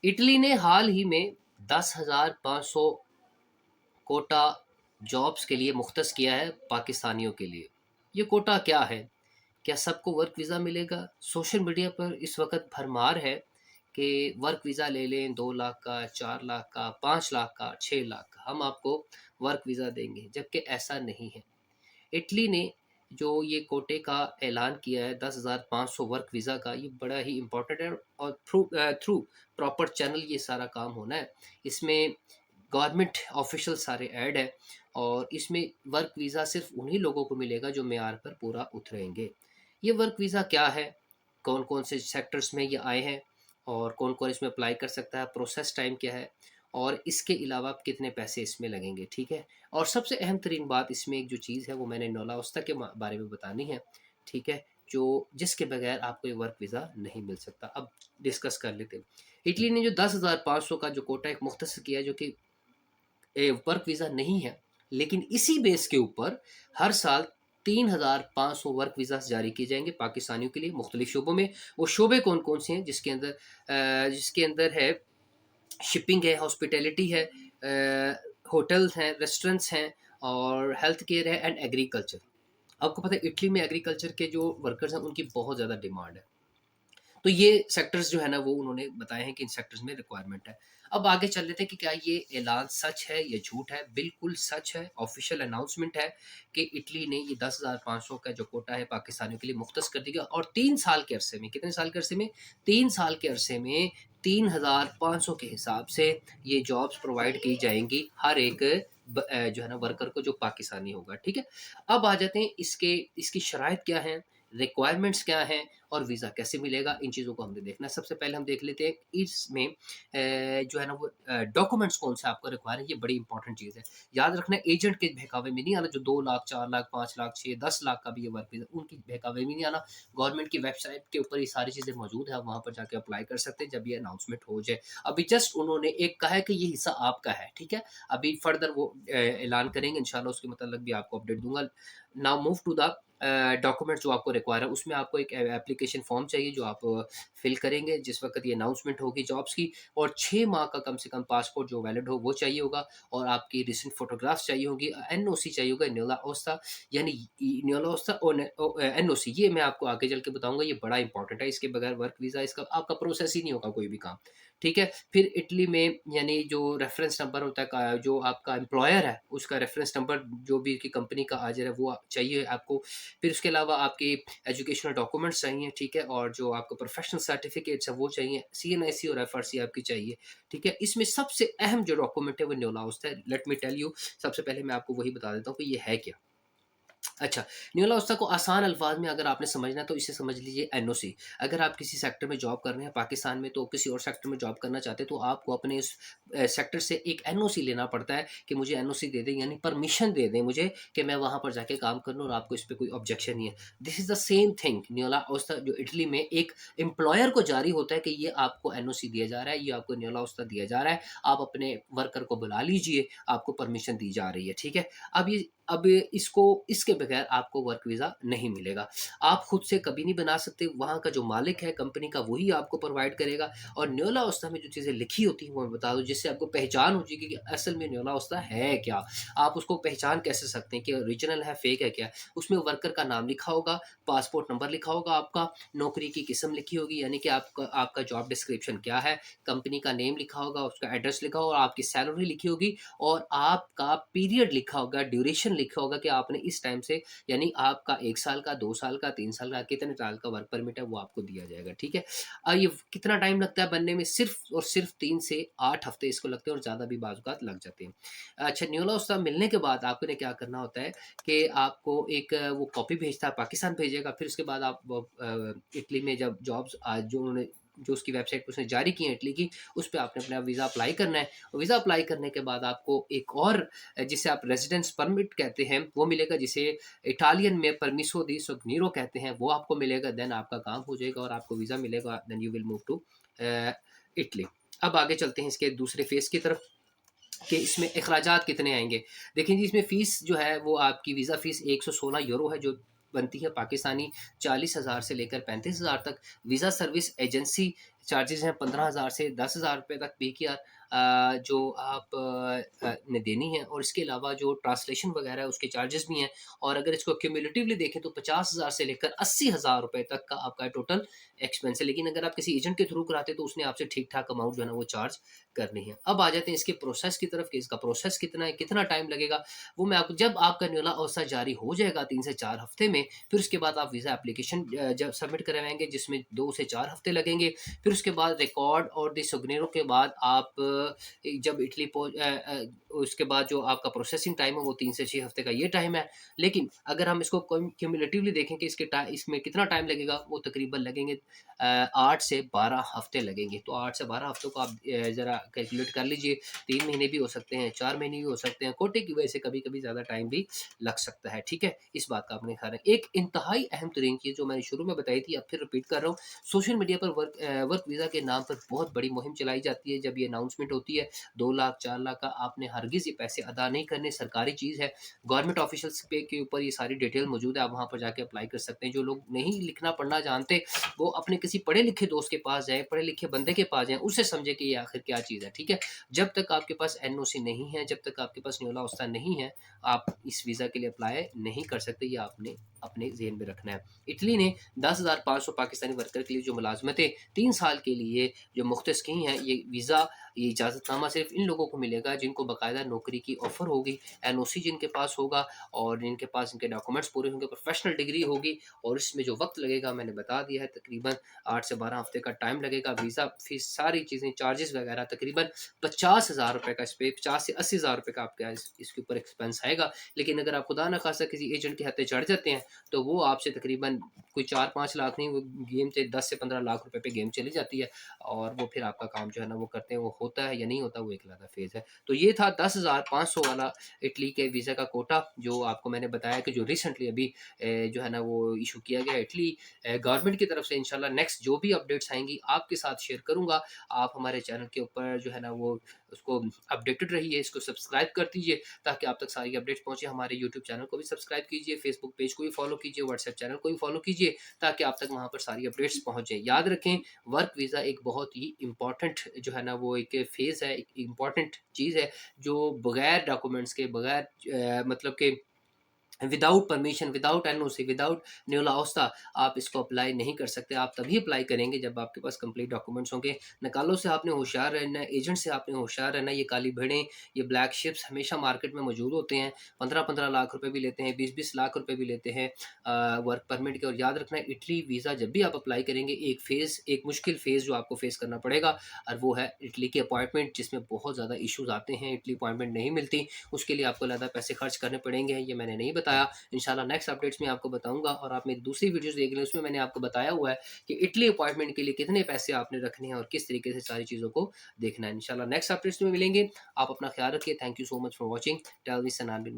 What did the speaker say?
Italy ने हाल ही में 10,500 Kota jobs के लिए मुख्तस किया है पाकिस्तानियों के लिए। ये कोटा क्या है? क्या सबको वर्क वीज़ा मिलेगा? सोशल मीडिया पर इस वक़्त भरमार है कि वर्क वीज़ा ले लें, 2 लाख का, 4 लाख का, 5 लाख का, 6 लाख का, हम आपको वर्क वीज़ा देंगे, जबकि ऐसा नहीं है। इटली ने जो ये कोटे का ऐलान किया है 10,500 वर्क वीज़ा का, ये बड़ा ही इम्पोर्टेंट है और थ्रू प्रॉपर चैनल ये सारा काम होना है। इसमें गवर्नमेंट ऑफिशियल सारे ऐड है और इसमें वर्क वीज़ा सिर्फ उन्हीं लोगों को मिलेगा जो मेयार पर पूरा उतरेंगे। ये वर्क वीज़ा क्या है? कौन-कौन से सेक्टर्स में ये आए हैं और कौन-कौन इसमें अप्लाई कर सकता है? प्रोसेस टाइम क्या है? और इसके अलावा कितने पैसे इसमें लगेंगे, ठीक है? और सबसे अहम तरीन बात इसमें एक जो चीज़ है वो मैंने नौलाउस्ता के बारे में बतानी है, ठीक है? जो जिसके बगैर आपको ये वर्क वीज़ा नहीं मिल सकता। अब डिस्कस कर लेते हैं। इटली ने जो 10,500 का जो कोटा एक मुख्तस किया है जो कि वर्क वीज़ा नहीं है, लेकिन इसी बेस के ऊपर हर साल 3,500 वर्क वीज़ास जारी किए जाएँगे पाकिस्तानियों के लिए मुख्तलिफ शोबों में। वो शोबे कौन-कौन से हैं जिसके अंदर है शिपिंग है, हॉस्पिटैलिटी है, होटल्स हैं, रेस्टोरेंट्स हैं और हेल्थ केयर है एंड एग्रीकल्चर। आपको पता है इटली में एग्रीकल्चर के जो वर्कर्स हैं उनकी बहुत ज़्यादा डिमांड है। तो ये सेक्टर्स जो है ना वो उन्होंने बताए हैं कि इन सेक्टर्स में रिक्वायरमेंट है। अब आगे चल लेते हैं कि क्या ये ऐलान सच है या झूठ है? बिल्कुल सच है, ऑफ़िशियल अनाउंसमेंट है कि इटली ने ये 10,500 का जो कोटा है पाकिस्तानियों के लिए मुख्तस कर दिया और 3 साल के अरसे में, कितने साल के अरसे में? 3 साल के अरसे में 3,500 के हिसाब से ये जॉब्स प्रोवाइड की जाएँगी हर एक जो है ना वर्कर को जो पाकिस्तानी होगा, ठीक है? अब आ जाते हैं इसकी शराइत क्या हैं, रिक्वायरमेंट्स क्या हैं और वीज़ा कैसे मिलेगा, इन चीज़ों को हमने देखना है। सबसे पहले हम देख लेते हैं इसमें जो है ना वो डॉक्यूमेंट्स कौन से आपको रिक्वायर है, ये बड़ी इंपॉर्टेंट चीज़ है। याद रखना एजेंट के बहकावे में नहीं आना, जो 2 लाख, 4 लाख, 5 लाख, 6, 10 लाख का भी ये वर्क वीज़ा, उनकी बहकावे में नहीं आना। गवर्नमेंट की वेबसाइट के ऊपर ये सारी चीज़ें मौजूद हैं, आप वहाँ पर जाके अप्लाई कर सकते हैं जब ये अनाउंसमेंट हो जाए। अभी जस्ट उन्होंने एक कहा है कि ये हिस्सा आपका है, ठीक है? अभी फर्दर वो ऐलान करेंगे इंशाल्लाह उसके मतलब भी आपको अपडेट दूँगा। Now move to the documents जो आपको रिक्वायर है, उसमें आपको एक एप्लीकेशन फॉर्म चाहिए जो आप फिल करेंगे जिस वक़्त ये अनाउंसमेंट होगी जॉब्स की और 6 माह का कम से कम पासपोर्ट जो वैलिड हो वो चाहिए होगा और आपकी रिसेंट फ़ोटोग्राफ्स चाहिए होंगी, एनओसी चाहिए होगा, न्योला ओस्ता यानी न्योला ओस्ता और एनओसी ये मैं आपको आगे चल के बताऊँगा, ये बड़ा इंपॉर्टेंट है, इसके बगैर वर्क वीज़ा इसका आपका प्रोसेस ही नहीं होगा कोई भी काम, ठीक है? फिर इटली में यानी जो रेफ़रेंस नंबर होता है का जो आपका एम्प्लॉयर है, उसका रेफ़रेंस नंबर जो भी की कंपनी का हाज़िर है वो चाहिए आपको। फिर उसके अलावा आपके एजुकेशनल डॉक्यूमेंट्स चाहिए, ठीक है? और जो आपको प्रोफेशनल सर्टिफिकेट्स हैं वो चाहिए, सीएनआईसी और एफआरसी आपकी चाहिए, ठीक है? इसमें सबसे अहम जो डॉक्यूमेंट है वो न्योलाउस्ता है। लेट मी टेल यू सबसे पहले मैं आपको वही बता देता हूँ कि ये है क्या? अच्छा, न्यूला अवस्था को आसान अल्फाज में अगर आपने समझना है तो इसे समझ लीजिए एनओसी। अगर आप किसी सेक्टर में जॉब कर रहे हैं पाकिस्तान में तो किसी और सेक्टर में जॉब करना चाहते हैं तो आपको अपने उस सेक्टर से एक एनओसी लेना पड़ता है कि मुझे एनओसी दे दें यानी परमिशन दे दें मुझे कि मैं वहाँ पर जाके काम कर लूँ और आपको इस पे कोई ऑब्जेक्शन नहीं है। This is the same thing न्यूला अवस्था जो इटली में एक एम्प्लॉयर को जारी होता है कि ये आपको एनओसी दिया जा रहा है, ये आपको न्यूला अवस्था दिया जा रहा है, आप अपने वर्कर को बुला लीजिए, आपको परमिशन दी जा रही है, ठीक है? अब इसको इसके बगैर आपको वर्क वीज़ा नहीं मिलेगा। आप खुद से कभी नहीं बना सकते, वहाँ का जो मालिक है कंपनी का वही आपको प्रोवाइड करेगा और न्योला अवस्था में जो चीज़ें लिखी होती हैं वो मैं बता दूँ जिससे आपको पहचान हो जाएगी कि असल में न्योला अवस्था है क्या? आप उसको पहचान कैसे सकते हैं कि ओरिजिनल है, फेक है क्या? उसमें वर्कर का नाम लिखा होगा, पासपोर्ट नंबर लिखा होगा आपका, नौकरी की किस्म लिखी होगी यानी कि आपका आपका जॉब डिस्क्रिप्शन क्या है, कंपनी का नेम लिखा होगा, उसका एड्रेस लिखा होगा और आपकी सैलरी लिखी होगी और आपका पीरियड लिखा होगा, ड्यूरेशन लिखा होगा कि आपने इस टाइम से यानी आपका 1 साल का, 2 साल का, 3 साल का, कितने साल का वर्क परमिट है वो आपको दिया जाएगा, ठीक है? ये कितना टाइम लगता है बनने में? सिर्फ़ और सिर्फ़ 3 से 8 हफ़्ते इसको लगते हैं और ज़्यादा भी बाज़-औक़ात लग जाते हैं। अच्छा न्यूला उसका मिलने के बाद आपने क्या करना होता है कि आपको एक वो कॉपी भेजता है, पाकिस्तान भेजेगा, फिर उसके बाद आप इटली में जब जॉब्स जो उन्होंने जो उसकी वेबसाइट पे उसने जारी की है इटली की, उस पे आपने अपना वीज़ा अप्लाई करना है। वीज़ा अप्लाई करने के बाद आपको एक और जिसे आप रेज़िडेंस परमिट कहते हैं, वो मिलेगा जिसे इटालियन में परमिसो दी सोग्निरो कहते हैं, वो आपको मिलेगा देन आपका काम हो जाएगा और आपको वीज़ा मिलेगा then you will move to Italy. अब आगे चलते हैं इसके दूसरे फ़ेज़ की तरफ कि इसमें अखराजात कितने आएँगे। देखिए जी इसमें फ़ीस जो है वो आपकी वीज़ा फ़ीस €116 है जो बनती है पाकिस्तानी 40,000 से लेकर 35,000 तक। वीज़ा सर्विस एजेंसी चार्जेज़ हैं 15,000 से 10,000 रुपए तक पीकेआर जो आप ने देनी है, और इसके अलावा जो ट्रांसलेशन वगैरह है उसके चार्जेज़ भी हैं। और अगर इसको क्यूमुलेटिवली देखें तो 50,000 से लेकर 80,000 रुपए तक का आपका टोटल एक्सपेंस है। लेकिन अगर आप किसी एजेंट के थ्रू कराते हैं तो उसने आपसे ठीक-ठाक अमाउंट जो है ना वो चार्ज करनी है। अब आ जाते हैं इसके प्रोसेस की तरफ कि इसका प्रोसेस कितना है, कितना टाइम लगेगा। वो मैं आपको, जब आपका न्यूला ओसा जारी हो जाएगा 3 से 4 हफ्ते में, फिर उसके बाद आप वीज़ा एप्लीकेशन जब सबमिट करवाएँगे जिसमें 2 से 4 हफ्ते लगेंगे। फिर उसके बाद रिकॉर्ड और द सिग्नेरो के बाद आप जब इटली उसके बाद जो आपका प्रोसेसिंग टाइम है वो 3 से 6 हफ्ते का ये टाइम है। लेकिन अगर हम इसको क्यूमुलेटिवली देखें कि इसमें कितना टाइम लगेगा, वो तकरीबन लगेंगे 8 से 12 हफ्ते लगेंगे। तो 8 से 12 हफ्तों को आप ज़रा कैलकुलेट कर लीजिए। 3 महीने भी हो सकते हैं, 4 महीने भी हो सकते हैं। कोटे की वजह से कभी-कभी ज़्यादा टाइम भी लग सकता है, ठीक है? इस बात का आपने ख़्याल रखें। एक इंतहाई अहम तरीन चीज़ जो मैंने शुरू में बताई थी, अब फिर रिपीट कर रहा हूँ। सोशल मीडिया पर वर्क वीज़ा के नाम पर बहुत बड़ी मुहिम चलाई जाती है। जब ये अनाउंसमेंट होती है 2 लाख 4 लाख का, आपने हरगिज़ ये पैसे अदा नहीं करने, सरकारी चीज़ है। गवर्नमेंट ऑफिशियल्स पे के ऊपर ये सारी डिटेल मौजूद है, आप वहाँ पर जाके अप्लाई कर सकते हैं। जो लोग नहीं लिखना पढ़ना जानते, वो अपने किसी पढ़े लिखे दोस्त के पास जाएँ, पढ़े लिखे बंदे के पास जाएँ, उससे समझें कि ये आखिर क्या चीज़ है, ठीक है? जब तक आपके पास एनओसी नहीं है, जब तक आपके पास न्योला ओस्ता नहीं है, आप इस वीज़ा के लिए अप्लाई नहीं कर सकते। ये आपने अपने ज़हन में रखना है। इटली ने 10,500 पाकिस्तानी वर्कर के लिए जो मुलाज़मतें 3 साल के लिए जो मुख्तस की हैं, ये वीज़ा, ये इजाज़तनामा सिर्फ़ इन लोगों को मिलेगा जिनको बाकायदा नौकरी की ऑफ़र होगी, एनओसी जिनके पास होगा और जिनके पास इनके डॉक्यूमेंट्स पूरे होंगे, प्रोफ़ेशनल डिग्री होगी। और इसमें जो वक़्त लगेगा मैंने बता दिया है, तकरीबन 8 से 12 हफ़्ते का टाइम लगेगा। वीज़ा फ़ीस, सारी चीज़ें, चार्जेज़ वग़ैरह तकरीबन 50,000 रुपए का, इस पे 50 से 80,000 रुपए का आपका इसके ऊपर एक्सपेंस आएगा। लेकिन अगर आप खुदा न ख़ास्ता किसी एजेंट के हत्थे चढ़ जाते हैं, तो वो आपसे तकरीबन कोई 4-5 लाख नहीं, वो गेम से 10 से 15 लाख रुपए पे गेम चली जाती है। और वो फिर आपका काम जो है ना वो करते हैं, वो होता है या नहीं होता, वो एक अलग फ़ेज़ है। तो ये था 10,500 वाला इटली के वीज़ा का कोटा, जो आपको मैंने बताया कि जो रिसेंटली अभी जो है ना वो इश्यू किया गया है इटली गवर्नमेंट की तरफ से। इंशाल्लाह नेक्स्ट जो भी अपडेट्स आएँगी आपके साथ शेयर करूँगा। आप हमारे चैनल के ऊपर जो है ना वो उसको अपडेटेड रहिए, इसको सब्सक्राइब कर दीजिए ताकि आप तक सारी अपडेट्स पहुँचे। हमारे यूट्यूब चैनल को भी सब्सक्राइब कीजिए, फेसबुक पेज को भी फॉलो कीजिए, व्हाट्सएप चैनल को भी फॉलो कीजिए ताकि आप तक वहाँ पर सारी अपडेट्स पहुँच जाएँ। याद रखें, वर्क वीज़ा एक बहुत ही इम्पोर्टेंट जो है ना वो एक फ़ेज़ है, एक इम्पोर्टेंट चीज़ है, जो बगैर डॉक्यूमेंट्स के, बगैर मतलब के without permission, without NOC, without न्योला ओस्ता आप इसको अप्लाई नहीं कर सकते। आप तभी अप्लाई करेंगे जब आपके पास कंप्लीट डॉक्यूमेंट्स होंगे। निकालों से आपने होशियार रहना है, एजेंट से आपने होशियार रहना है। ये काली भेड़ें, ये ब्लैक शिप्स हमेशा मार्केट में मौजूद होते हैं। 15-15 लाख रुपए भी लेते हैं, 20-20 लाख रुपए भी लेते हैं वर्क परमिट के। और याद रखना है, इटली वीज़ा जब भी आप अप्लाई करेंगे, एक मुश्किल फ़ेज़ जो आपको फ़ेस करना पड़ेगा, और वो है इटली की अपॉइंटमेंट, जिसमें बहुत ज़्यादा इश्यूज़ आते हैं। इटली अपॉइंटमेंट नहीं मिलती, उसके लिए आपको ज़्यादा पैसे खर्च करने पड़ेंगे, ये मैंने नहीं बताया। इंशाल्लाह नेक्स्ट अपडेट्स में आपको बताऊँगा। और आप मेरी दूसरी वीडियोज़ देख लें, उसमें मैंने आपको बताया हुआ है कि इटली अपॉइंटमेंट के लिए कितने पैसे आपने रखने हैं और किस तरीके से सारी चीज़ों को देखना है। इंशाल्लाह नेक्स्ट अपडेट्स में मिलेंगे। आप अपना ख़्याल रखिए। Thank you so much for watching. Tell me सनान बिन